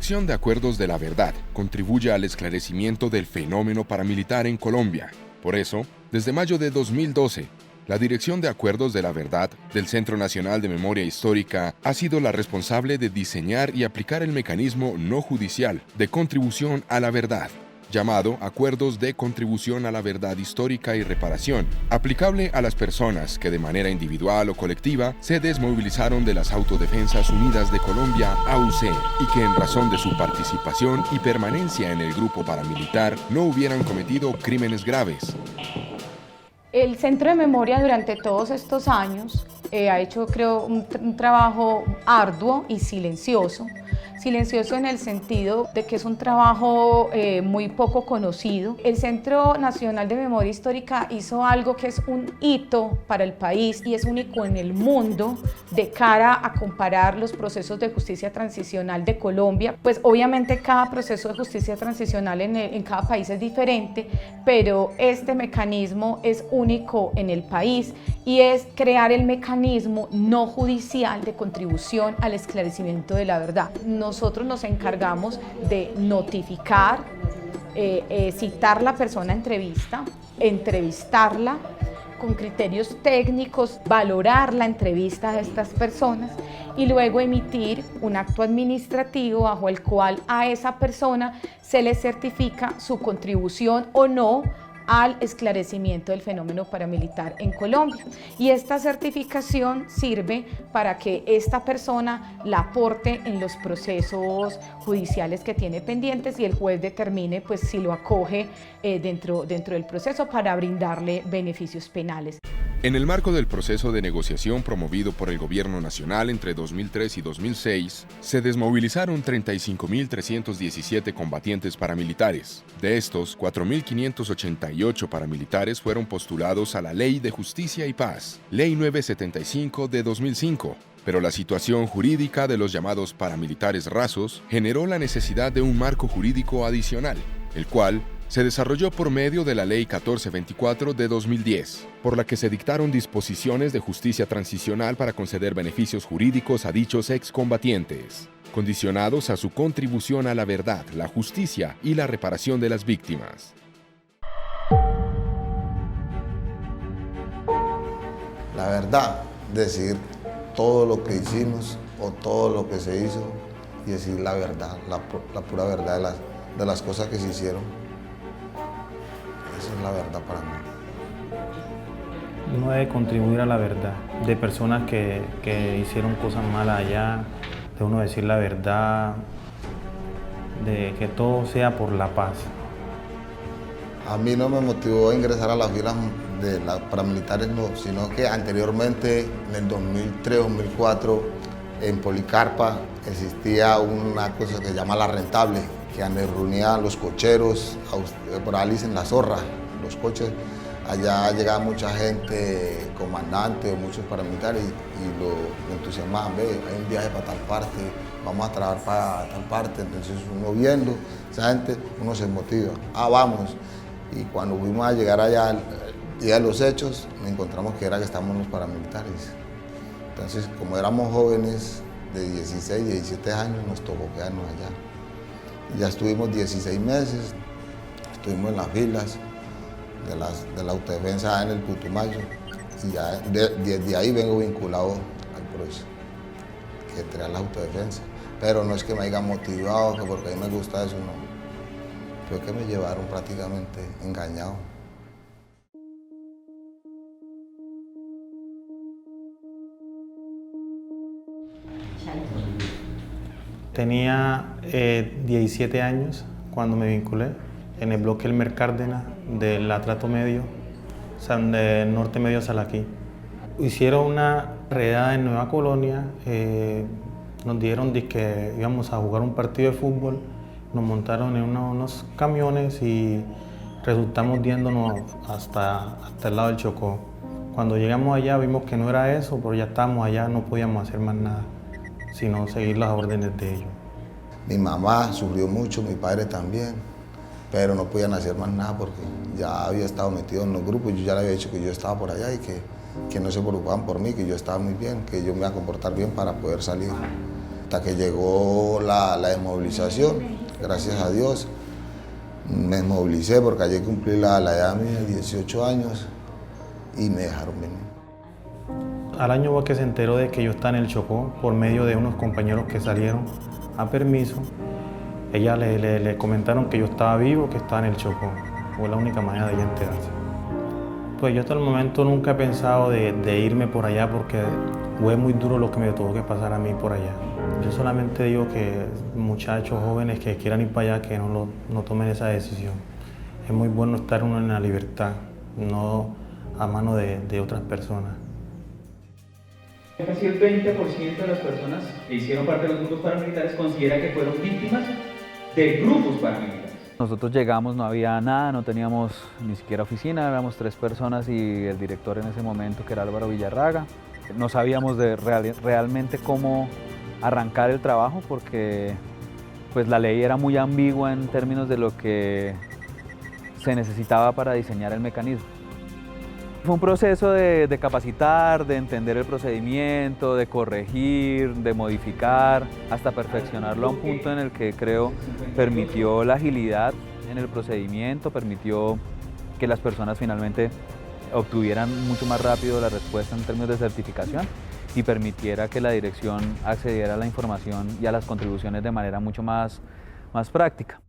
Dirección de Acuerdos de la Verdad contribuye al esclarecimiento del fenómeno paramilitar en Colombia. Por eso, desde mayo de 2012, la Dirección de Acuerdos de la Verdad del Centro Nacional de Memoria Histórica ha sido la responsable de diseñar y aplicar el mecanismo no judicial de contribución a la verdad, llamado Acuerdos de Contribución a la Verdad Histórica y Reparación, aplicable a las personas que de manera individual o colectiva se desmovilizaron de las Autodefensas Unidas de Colombia, AUC, y que en razón de su participación y permanencia en el grupo paramilitar no hubieran cometido crímenes graves. El Centro de Memoria durante todos estos años ha hecho, creo, un trabajo arduo y silencioso. Silencioso en el sentido de que es un trabajo muy poco conocido. El Centro Nacional de Memoria Histórica hizo algo que es un hito para el país y es único en el mundo de cara a comparar los procesos de justicia transicional de Colombia. Pues obviamente cada proceso de justicia transicional en cada país es diferente, pero este mecanismo es único en el país y es crear el mecanismo no judicial de contribución al esclarecimiento de la verdad. Nosotros nos encargamos de notificar, citar la persona a entrevista, entrevistarla con criterios técnicos, valorar la entrevista de estas personas y luego emitir un acto administrativo bajo el cual a esa persona se le certifica su contribución o no al esclarecimiento del fenómeno paramilitar en Colombia. Y esta certificación sirve para que esta persona la aporte en los procesos judiciales que tiene pendientes y el juez determine pues, si lo acoge dentro del proceso para brindarle beneficios penales. En el marco del proceso de negociación promovido por el Gobierno Nacional entre 2003 y 2006, se desmovilizaron 35.317 combatientes paramilitares. De estos, 4.588 paramilitares fueron postulados a la Ley de Justicia y Paz, Ley 975 de 2005. Pero la situación jurídica de los llamados paramilitares rasos generó la necesidad de un marco jurídico adicional, el cual se desarrolló por medio de la Ley 1424 de 2010, por la que se dictaron disposiciones de justicia transicional para conceder beneficios jurídicos a dichos excombatientes, condicionados a su contribución a la verdad, la justicia y la reparación de las víctimas. La verdad, decir todo lo que hicimos o todo lo que se hizo y decir la verdad, la pura verdad de las cosas que se hicieron. Esa es la verdad para mí. Uno debe contribuir a la verdad de personas que hicieron cosas malas allá, de uno decir la verdad, de que todo sea por la paz. A mí no me motivó a ingresar a las filas de las paramilitares, no, sino que anteriormente, en el 2003-2004, en Policarpa existía una cosa que se llama La Rentable, que reunían los cocheros, por ahí dicen La Zorra, los coches. Allá llegaba mucha gente, comandante, muchos paramilitares, y lo entusiasmaban, ve, hay un viaje para tal parte, vamos a trabajar para tal parte. Entonces uno viendo esa gente, uno se motiva, vamos. Y cuando fuimos a llegar allá, el día de los hechos, nos encontramos que estábamos los paramilitares. Entonces, como éramos jóvenes de 16, 17 años, nos tocó quedarnos allá. Y ya estuvimos 16 meses, estuvimos en las filas de la autodefensa en el Putumayo, y ya desde ahí vengo vinculado al proceso, que entré a la autodefensa. Pero no es que me haya motivado, que porque a mí me gusta eso, no. Fue que me llevaron prácticamente engañado. Tenía 17 años cuando me vinculé en el bloque Elmer Cárdenas del Atrato Medio, del Norte Medio Salaquí. Hicieron una redada en Nueva Colonia, nos dijeron que íbamos a jugar un partido de fútbol, nos montaron en unos camiones y resultamos yéndonos hasta el lado del Chocó. Cuando llegamos allá vimos que no era eso, pero ya estábamos allá, no podíamos hacer más nada, sino seguir las órdenes de ellos. Mi mamá sufrió mucho, mi padre también, pero no podían hacer más nada porque ya había estado metido en los grupos. Yo ya le había dicho que yo estaba por allá y que no se preocupaban por mí, que yo estaba muy bien, que yo me iba a comportar bien para poder salir. hasta que llegó la desmovilización, gracias a Dios. Me desmovilicé porque allí cumplí la edad mía de 18 años y me dejaron venir. Al año fue que se enteró de que yo estaba en el Chocó por medio de unos compañeros que salieron a permiso. Ella le comentaron que yo estaba vivo, que estaba en el Chocó. Fue la única manera de ella enterarse. Pues yo hasta el momento nunca he pensado de irme por allá porque fue muy duro lo que me tuvo que pasar a mí por allá. Yo solamente digo que muchachos jóvenes que quieran ir para allá, que no tomen esa decisión. Es muy bueno estar uno en la libertad, no a mano de otras personas. Casi el 20% de las personas que hicieron parte de los grupos paramilitares considera que fueron víctimas de grupos paramilitares. Nosotros llegamos, no había nada, no teníamos ni siquiera oficina, éramos 3 personas y el director en ese momento, que era Álvaro Villarraga. No sabíamos realmente cómo arrancar el trabajo porque pues, la ley era muy ambigua en términos de lo que se necesitaba para diseñar el mecanismo. Fue un proceso de capacitar, de entender el procedimiento, de corregir, de modificar, hasta perfeccionarlo a un punto en el que creo permitió la agilidad en el procedimiento, permitió que las personas finalmente obtuvieran mucho más rápido la respuesta en términos de certificación y permitiera que la dirección accediera a la información y a las contribuciones de manera mucho más práctica.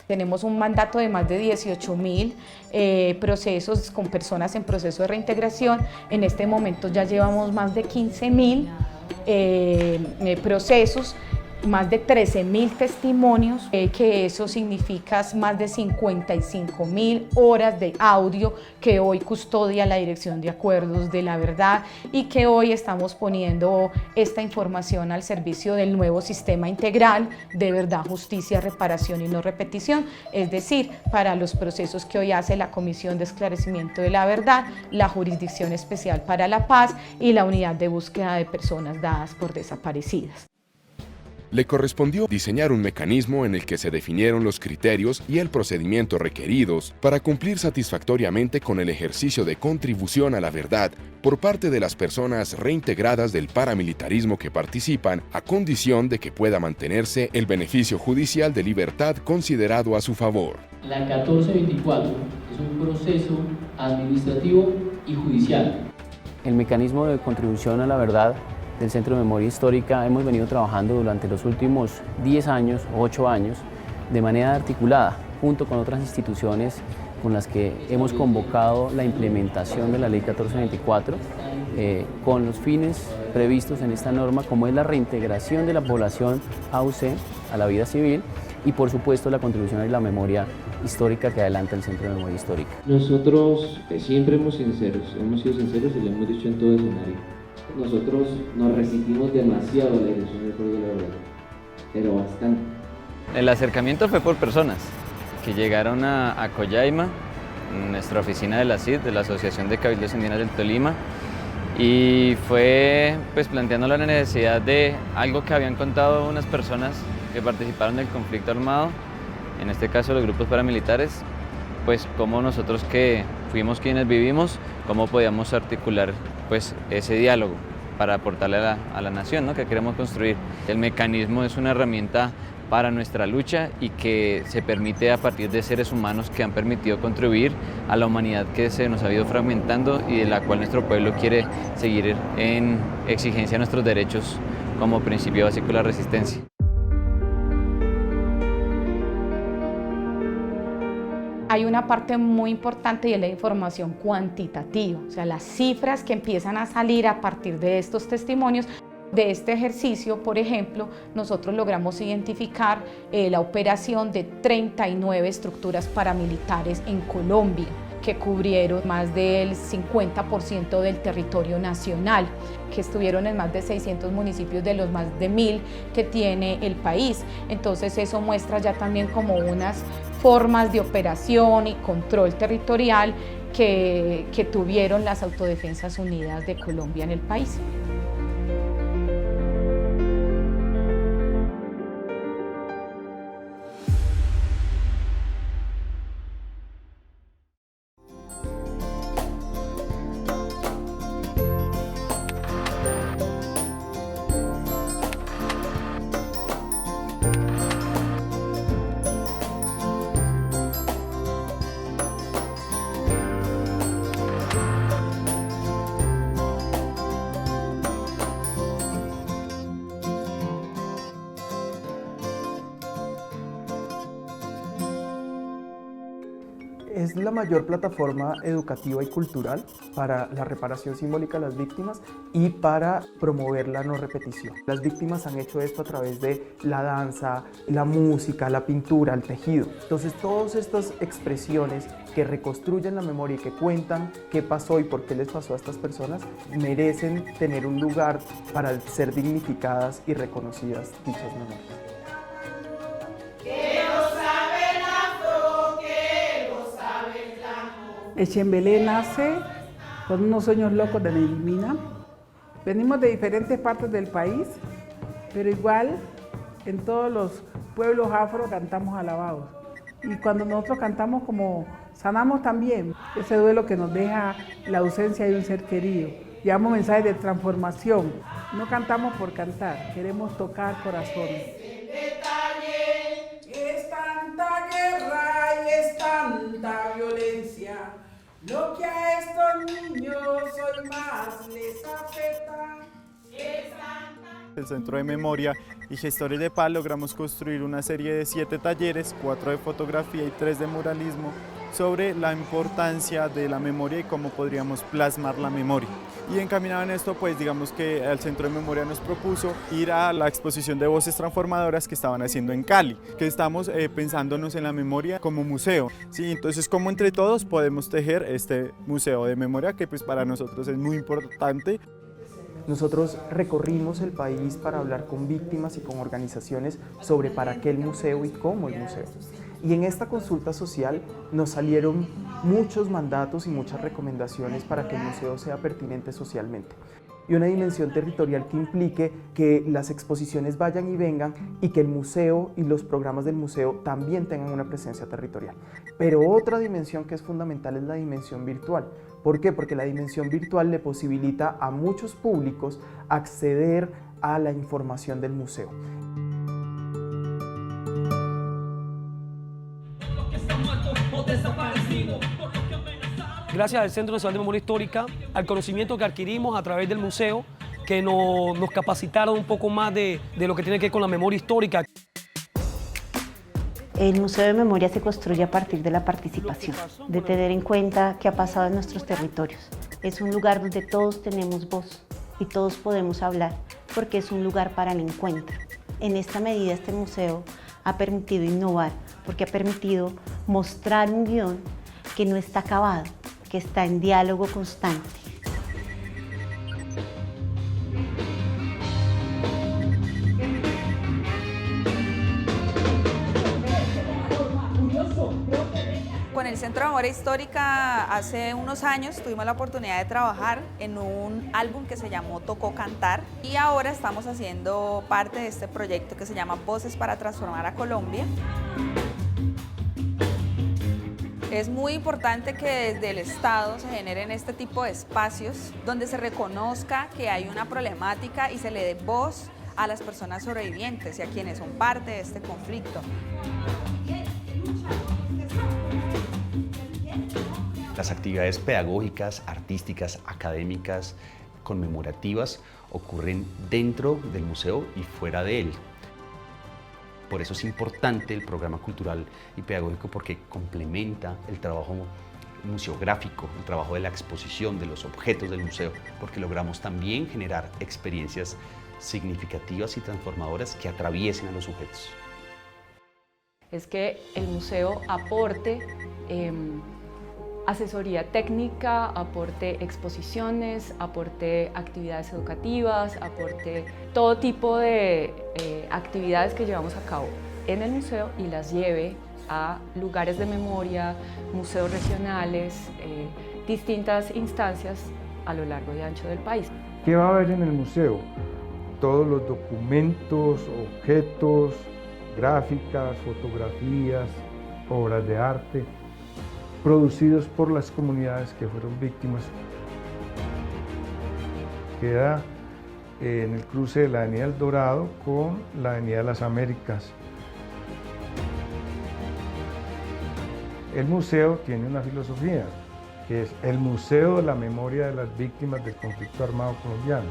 Tenemos un mandato de más de 18.000 procesos con personas en proceso de reintegración. En este momento ya llevamos más de 15.000 procesos, más de 13.000 testimonios, que eso significa más de 55.000 horas de audio que hoy custodia la Dirección de Acuerdos de la Verdad y que hoy estamos poniendo esta información al servicio del nuevo sistema integral de verdad, justicia, reparación y no repetición, es decir, para los procesos que hoy hace la Comisión de Esclarecimiento de la Verdad, la Jurisdicción Especial para la Paz y la Unidad de Búsqueda de Personas Dadas por Desaparecidas. Le correspondió diseñar un mecanismo en el que se definieron los criterios y el procedimiento requeridos para cumplir satisfactoriamente con el ejercicio de contribución a la verdad por parte de las personas reintegradas del paramilitarismo que participan, a condición de que pueda mantenerse el beneficio judicial de libertad considerado a su favor. La 1424 es un proceso administrativo y judicial. El mecanismo de contribución a la verdad del Centro de Memoria Histórica hemos venido trabajando durante los últimos 10 años, 8 años, de manera articulada, junto con otras instituciones con las que hemos convocado la implementación de la Ley 1424, con los fines previstos en esta norma, como es la reintegración de la población AUC a la vida civil y, por supuesto, la contribución a la memoria histórica que adelanta el Centro de Memoria Histórica. Nosotros siempre hemos sido sinceros y lo hemos dicho en todo escenario. Nosotros nos resistimos demasiado a la Dirección de Acuerdos de la Verdad, pero bastante. El acercamiento fue por personas que llegaron a Collaima, nuestra oficina de la CID, de la Asociación de Cabildos Indígenas del Tolima, y fue pues planteando la necesidad de algo que habían contado unas personas que participaron del conflicto armado, en este caso los grupos paramilitares, pues cómo nosotros que fuimos quienes vivimos, cómo podíamos articular pues ese diálogo para aportarle a la nación, ¿no?, que queremos construir. El mecanismo es una herramienta para nuestra lucha y que se permite a partir de seres humanos que han permitido contribuir a la humanidad que se nos ha ido fragmentando y de la cual nuestro pueblo quiere seguir en exigencia de nuestros derechos como principio básico de la resistencia. Hay una parte muy importante y es la información cuantitativa, o sea, las cifras que empiezan a salir a partir de estos testimonios. De este ejercicio, por ejemplo, nosotros logramos identificar la operación de 39 estructuras paramilitares en Colombia, que cubrieron más del 50% del territorio nacional, que estuvieron en más de 600 municipios de los más de 1.000 que tiene el país. Entonces eso muestra ya también como unas formas de operación y control territorial que tuvieron las Autodefensas Unidas de Colombia en el país. Es la mayor plataforma educativa y cultural para la reparación simbólica a las víctimas y para promover la no repetición. Las víctimas han hecho esto a través de la danza, la música, la pintura, el tejido. Entonces, todas estas expresiones que reconstruyen la memoria y que cuentan qué pasó y por qué les pasó a estas personas, merecen tener un lugar para ser dignificadas y reconocidas dichas memorias. Echembelé nace con unos sueños locos de Nedimina. Venimos de diferentes partes del país, pero igual en todos los pueblos afro cantamos alabados. Y cuando nosotros cantamos, como sanamos también ese duelo que nos deja la ausencia de un ser querido. Llevamos mensajes de transformación. No cantamos por cantar, queremos tocar corazones. Es tanta guerra y es tanta violencia, lo que a estos niños hoy más les afecta. El Centro de Memoria y Gestores de Paz logramos construir una serie de 7 talleres, 4 de fotografía y 3 de muralismo, sobre la importancia de la memoria y cómo podríamos plasmar la memoria. Y encaminado en esto, pues digamos que el Centro de Memoria nos propuso ir a la exposición de voces transformadoras que estaban haciendo en Cali, que estamos pensándonos en la memoria como museo. ¿Sí? Entonces, cómo entre todos podemos tejer este museo de memoria que pues para nosotros es muy importante. Nosotros recorrimos el país para hablar con víctimas y con organizaciones sobre para qué el museo y cómo el museo. Y en esta consulta social nos salieron muchos mandatos y muchas recomendaciones para que el museo sea pertinente socialmente. Y una dimensión territorial que implique que las exposiciones vayan y vengan y que el museo y los programas del museo también tengan una presencia territorial. Pero otra dimensión que es fundamental es la dimensión virtual. ¿Por qué? Porque la dimensión virtual le posibilita a muchos públicos acceder a la información del museo. Gracias al Centro Nacional de Memoria Histórica, al conocimiento que adquirimos a través del museo, que nos capacitaron un poco más de lo que tiene que ver con la memoria histórica. El Museo de Memoria se construye a partir de la participación, de tener en cuenta qué ha pasado en nuestros territorios. Es un lugar donde todos tenemos voz y todos podemos hablar, porque es un lugar para el encuentro. En esta medida, este museo ha permitido innovar, porque ha permitido mostrar un guión que no está acabado, que está en diálogo constante. Con el Centro de Memoria Histórica hace unos años tuvimos la oportunidad de trabajar en un álbum que se llamó Tocó Cantar y ahora estamos haciendo parte de este proyecto que se llama Voces para Transformar a Colombia. Es muy importante que desde el Estado se generen este tipo de espacios donde se reconozca que hay una problemática y se le dé voz a las personas sobrevivientes y a quienes son parte de este conflicto. Las actividades pedagógicas, artísticas, académicas, conmemorativas ocurren dentro del museo y fuera de él. Por eso es importante el programa cultural y pedagógico porque complementa el trabajo museográfico, el trabajo de la exposición de los objetos del museo, porque logramos también generar experiencias significativas y transformadoras que atraviesen a los sujetos. Es que el museo aporte asesoría técnica, aporte exposiciones, aporte actividades educativas, aporte todo tipo de actividades que llevamos a cabo en el museo y las lleve a lugares de memoria, museos regionales, distintas instancias a lo largo y ancho del país. ¿Qué va a haber en el museo? Todos los documentos, objetos, gráficas, fotografías, obras de arte, producidos por las comunidades que fueron víctimas. Queda en el cruce de la Avenida El Dorado con la Avenida de las Américas. El museo tiene una filosofía, que es el Museo de la Memoria de las Víctimas del Conflicto Armado Colombiano.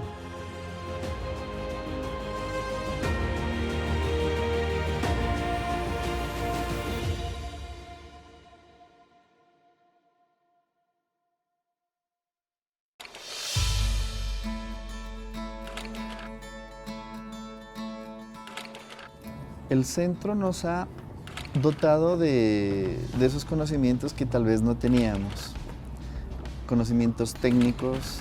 El centro nos ha dotado de esos conocimientos que tal vez no teníamos, conocimientos técnicos,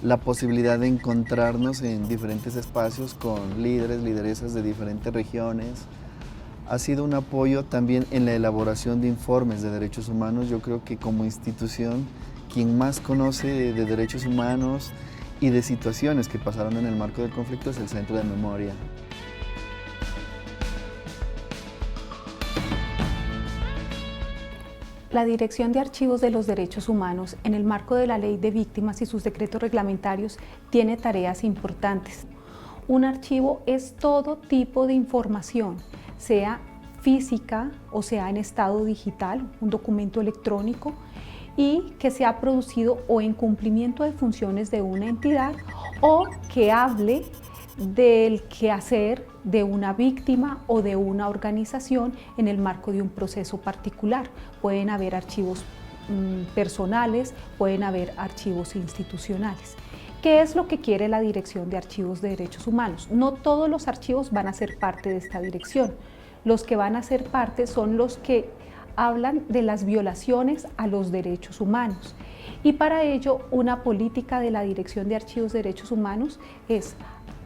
la posibilidad de encontrarnos en diferentes espacios con líderes, lideresas de diferentes regiones. Ha sido un apoyo también en la elaboración de informes de derechos humanos. Yo creo que como institución, quien más conoce de derechos humanos y de situaciones que pasaron en el marco del conflicto es el Centro de Memoria. La Dirección de Archivos de los Derechos Humanos, en el marco de la Ley de Víctimas y sus decretos reglamentarios, tiene tareas importantes. Un archivo es todo tipo de información, sea física o sea en estado digital, un documento electrónico, y que se ha producido o en cumplimiento de funciones de una entidad o que hable del quehacer de una víctima o de una organización en el marco de un proceso particular. Pueden haber archivos personales, pueden haber archivos institucionales. ¿Qué es lo que quiere la Dirección de Archivos de Derechos Humanos? No todos los archivos van a ser parte de esta dirección. Los que van a ser parte son los que hablan de las violaciones a los derechos humanos. Y para ello, una política de la Dirección de Archivos de Derechos Humanos es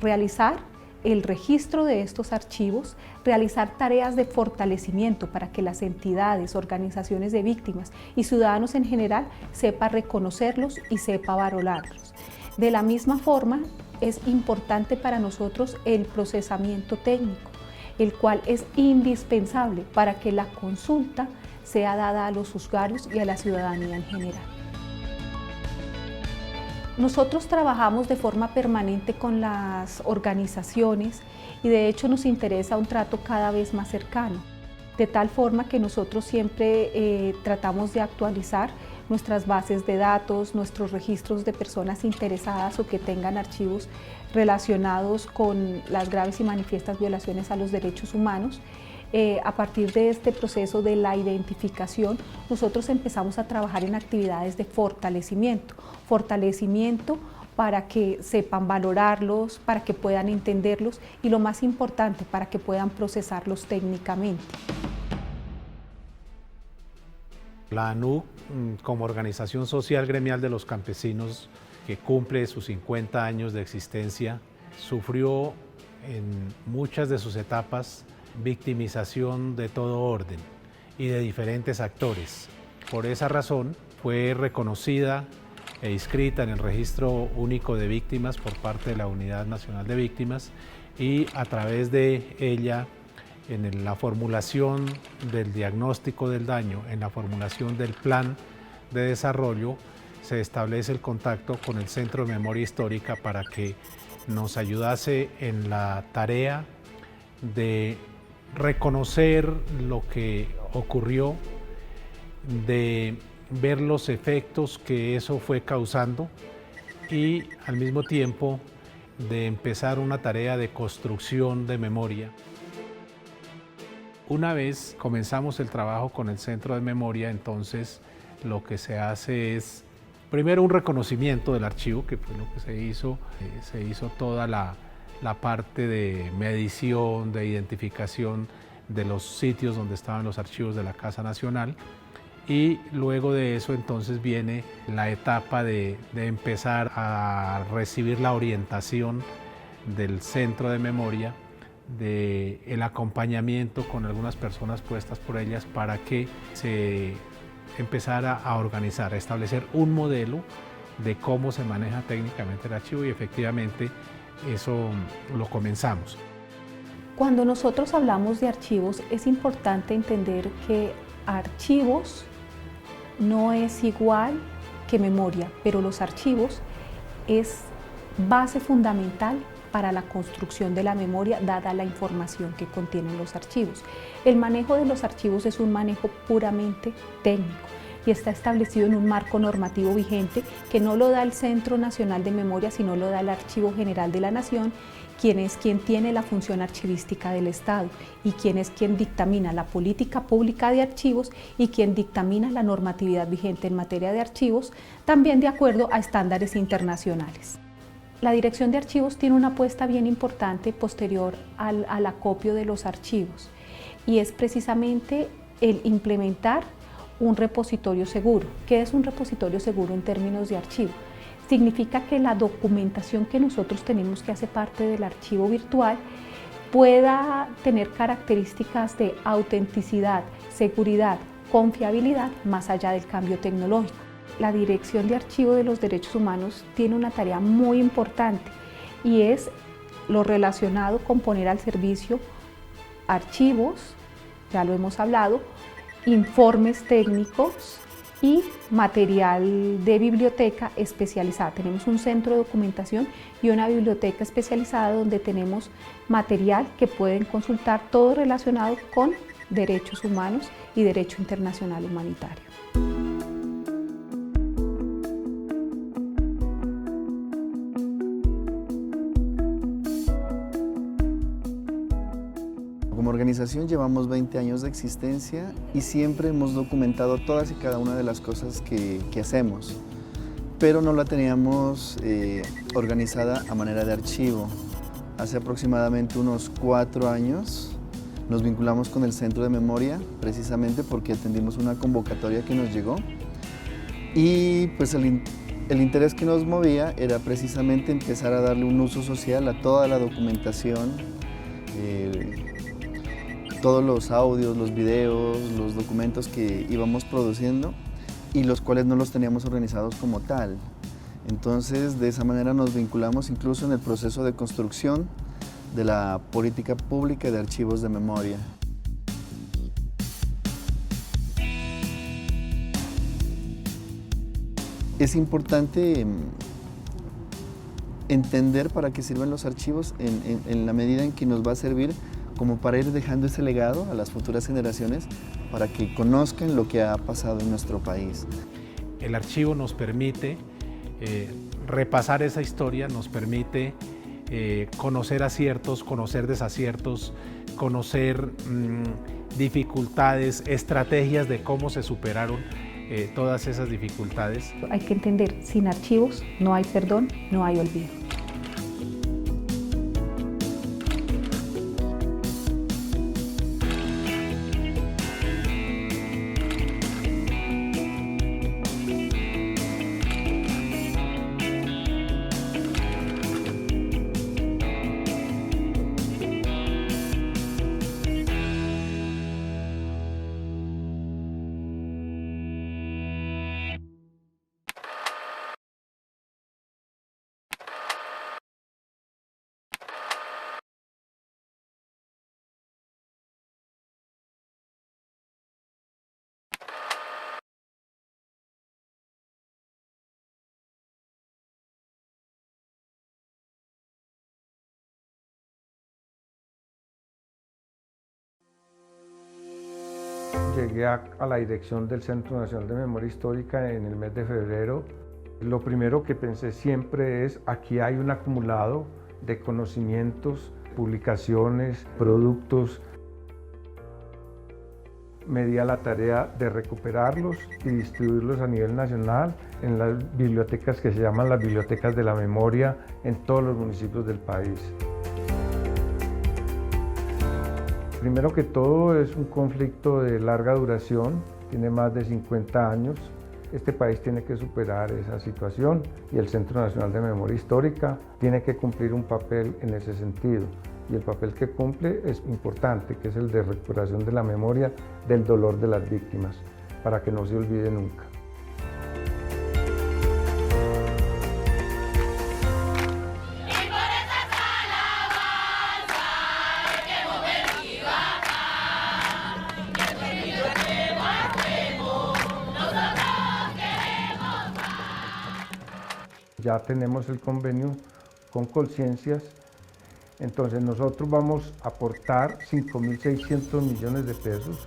realizar el registro de estos archivos, realizar tareas de fortalecimiento para que las entidades, organizaciones de víctimas y ciudadanos en general sepan reconocerlos y sepan valorarlos. De la misma forma, es importante para nosotros el procesamiento técnico, el cual es indispensable para que la consulta sea dada a los usuarios y a la ciudadanía en general. Nosotros trabajamos de forma permanente con las organizaciones y de hecho nos interesa un trato cada vez más cercano, de tal forma que nosotros siempre tratamos de actualizar nuestras bases de datos, nuestros registros de personas interesadas o que tengan archivos relacionados con las graves y manifiestas violaciones a los derechos humanos. A partir de este proceso de la identificación, nosotros empezamos a trabajar en actividades de fortalecimiento para que sepan valorarlos, para que puedan entenderlos y lo más importante, para que puedan procesarlos técnicamente. La ANUC, como organización social gremial de los campesinos que cumple sus 50 años de existencia, sufrió en muchas de sus etapas victimización de todo orden y de diferentes actores. Por esa razón fue reconocida e inscrita en el Registro Único de Víctimas por parte de la Unidad Nacional de Víctimas y a través de ella, en la formulación del diagnóstico del daño, en la formulación del plan de desarrollo, se establece el contacto con el Centro de Memoria Histórica para que nos ayudase en la tarea de reconocer lo que ocurrió, de ver los efectos que eso fue causando y al mismo tiempo de empezar una tarea de construcción de memoria. Una vez comenzamos el trabajo con el Centro de Memoria, entonces lo que se hace es primero un reconocimiento del archivo, que fue lo que se hizo toda la parte de medición, de identificación de los sitios donde estaban los archivos de la Casa Nacional y luego de eso entonces viene la etapa de empezar a recibir la orientación del Centro de Memoria, del acompañamiento con algunas personas puestas por ellas para que se empezara a organizar, a establecer un modelo de cómo se maneja técnicamente el archivo y efectivamente eso lo comenzamos. Cuando nosotros hablamos de archivos es importante entender que archivos no es igual que memoria, pero los archivos es base fundamental para la construcción de la memoria dada la información que contienen los archivos. El manejo de los archivos es un manejo puramente técnico y está establecido en un marco normativo vigente que no lo da el Centro Nacional de Memoria, sino lo da el Archivo General de la Nación, quien tiene la función archivística del Estado y quien dictamina la política pública de archivos y quien dictamina la normatividad vigente en materia de archivos, también de acuerdo a estándares internacionales. La Dirección de Archivos tiene una apuesta bien importante posterior al acopio de los archivos y es precisamente el implementar un repositorio seguro. ¿Qué es un repositorio seguro en términos de archivo? Significa que la documentación que nosotros tenemos, que hace parte del archivo virtual, pueda tener características de autenticidad, seguridad, confiabilidad más allá del cambio tecnológico. La Dirección de Archivo de los Derechos Humanos tiene una tarea muy importante y es lo relacionado con poner al servicio archivos, ya lo hemos hablado, informes técnicos y material de biblioteca especializada. Tenemos un centro de documentación y una biblioteca especializada donde tenemos material que pueden consultar, todo relacionado con derechos humanos y derecho internacional humanitario. Como organización llevamos 20 años de existencia y siempre hemos documentado todas y cada una de las cosas que hacemos, pero no la teníamos organizada a manera de archivo. Hace aproximadamente unos 4 años nos vinculamos con el Centro de Memoria, precisamente porque atendimos una convocatoria que nos llegó y pues el interés que nos movía era precisamente empezar a darle un uso social a toda la documentación, todos los audios, los videos, los documentos que íbamos produciendo y los cuales no los teníamos organizados como tal. Entonces, de esa manera nos vinculamos incluso en el proceso de construcción de la política pública de archivos de memoria. Es importante entender para qué sirven los archivos en la medida en que nos va a servir como para ir dejando ese legado a las futuras generaciones para que conozcan lo que ha pasado en nuestro país. El archivo nos permite repasar esa historia, nos permite conocer aciertos, conocer desaciertos, conocer dificultades, estrategias de cómo se superaron todas esas dificultades. Hay que entender, sin archivos no hay perdón, no hay olvido. Llegué a la dirección del Centro Nacional de Memoria Histórica en el mes de febrero. Lo primero que pensé siempre es, aquí hay un acumulado de conocimientos, publicaciones, productos. Me di a la tarea de recuperarlos y distribuirlos a nivel nacional en las bibliotecas que se llaman las bibliotecas de la memoria en todos los municipios del país. Primero que todo es un conflicto de larga duración, tiene más de 50 años. Este país tiene que superar esa situación y el Centro Nacional de Memoria Histórica tiene que cumplir un papel en ese sentido. Y el papel que cumple es importante, que es el de recuperación de la memoria del dolor de las víctimas, para que no se olvide nunca. Ya tenemos el convenio con Colciencias, entonces nosotros vamos a aportar 5.600 millones de pesos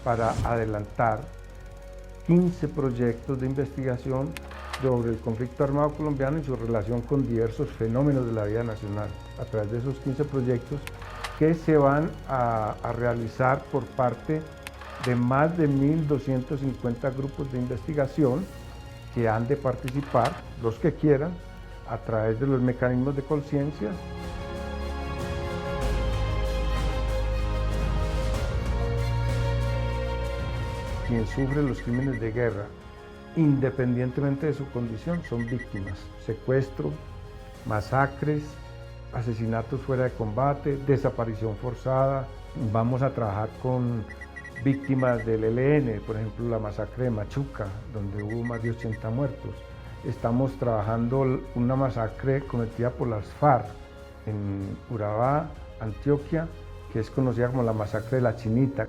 para adelantar 15 proyectos de investigación sobre el conflicto armado colombiano y su relación con diversos fenómenos de la vida nacional, a través de esos 15 proyectos que se van a realizar por parte de más de 1.250 grupos de investigación que han de participar, los que quieran, a través de los mecanismos de conciencia. Quien sufre los crímenes de guerra, independientemente de su condición, son víctimas. Secuestro, masacres, asesinatos fuera de combate, desaparición forzada. Vamos a trabajar con víctimas del ELN, por ejemplo la masacre de Machuca, donde hubo más de 80 muertos. Estamos trabajando una masacre cometida por las FARC en Urabá, Antioquia, que es conocida como la masacre de la Chinita.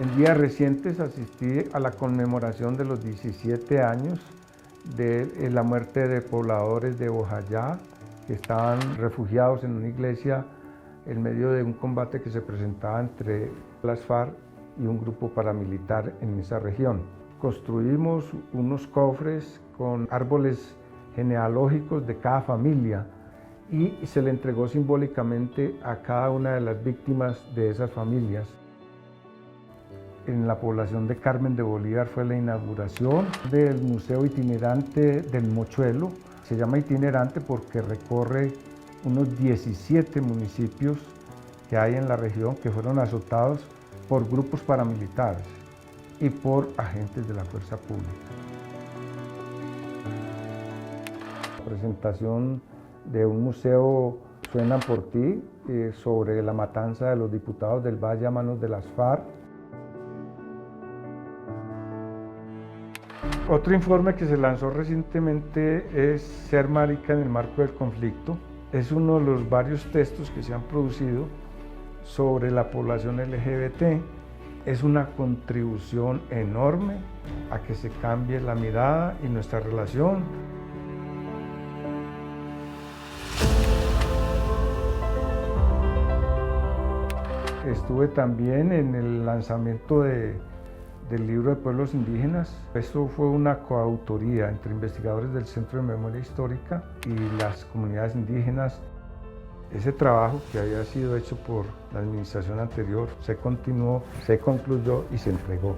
En días recientes asistí a la conmemoración de los 17 años de la muerte de pobladores de Bojayá, que estaban refugiados en una iglesia en medio de un combate que se presentaba entre las FARC y un grupo paramilitar en esa región. Construimos unos cofres con árboles genealógicos de cada familia y se le entregó simbólicamente a cada una de las víctimas de esas familias. En la población de Carmen de Bolívar fue la inauguración del Museo Itinerante del Mochuelo. Se llama itinerante porque recorre unos 17 municipios que hay en la región que fueron azotados por grupos paramilitares y por agentes de la fuerza pública. La presentación de un museo Suenan por ti sobre la matanza de los diputados del Valle a manos de las FARC. Otro informe que se lanzó recientemente es Ser marica en el marco del conflicto. Es uno de los varios textos que se han producido sobre la población LGBT. Es una contribución enorme a que se cambie la mirada y nuestra relación. Estuve también en el lanzamiento del libro de pueblos indígenas. Esto fue una coautoría entre investigadores del Centro de Memoria Histórica y las comunidades indígenas. Ese trabajo que había sido hecho por la administración anterior se continuó, se concluyó y se entregó.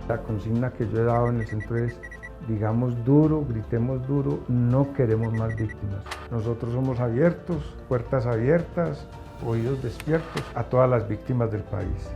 La consigna que yo he dado en el centro es: digamos duro, gritemos duro, no queremos más víctimas. Nosotros somos abiertos, puertas abiertas, oídos despiertos a todas las víctimas del país.